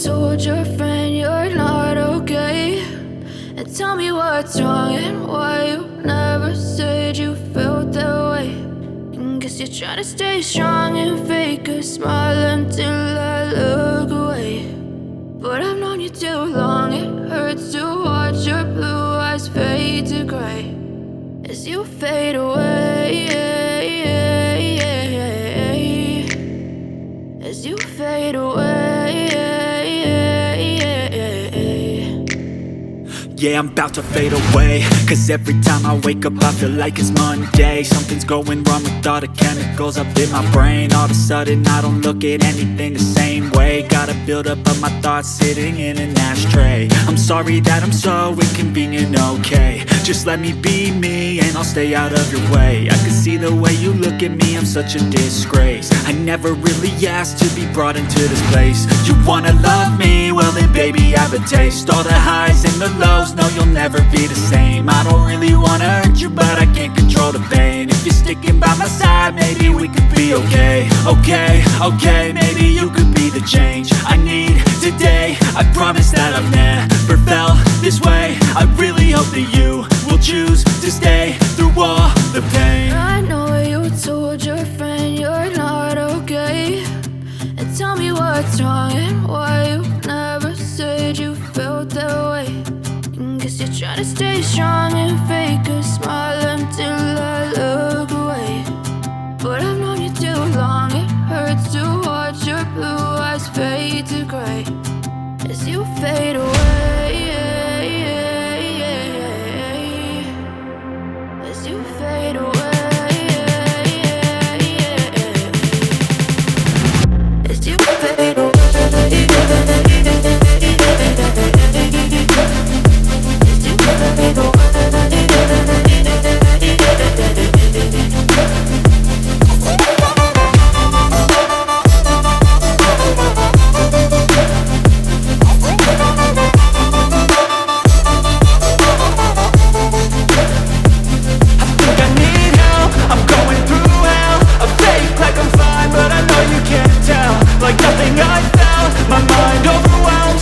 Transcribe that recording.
told your friend you're not okay, and tell me what's wrong and why you never said you felt that way. And guess you're trying to stay strong and fake a smile until I look away. But I've known you too long, it hurts to watch your blue eyes fade to gray as you fade away, as you fade away. Yeah, I'm about to fade away, cause every time I wake up I feel like it's Monday. Something's going wrong with all the chemicals up in my brain. All of a sudden I don't look at anything the same way. Gotta build up of my thoughts sitting in an ashtray. I'm sorry that I'm so inconvenient, okay. Just let me be me and I'll stay out of your way. I can see the way you look at me, I'm such a disgrace. I never really asked to be brought into this place. You wanna love me? Well then baby I have a taste. All the highs and the lows, no you'll never be the same. I don't really wanna hurt you but I can't control the pain. If you're sticking by my side maybe we could be okay. Okay, maybe you could be the change I need today. I promise that I've never felt this way. I really hope that you will choose to stay through all the pain. I know you told your friend you're not okay, and tell me what's wrong and why you never said you felt that way. And guess you're trying to stay strong and fake a smile until I look away. But I've known you too long, it hurts to watch your blue eyes fade to gray as you fade away, as you fade away, as you fade away. Like nothing I felt, my mind overwhelmed.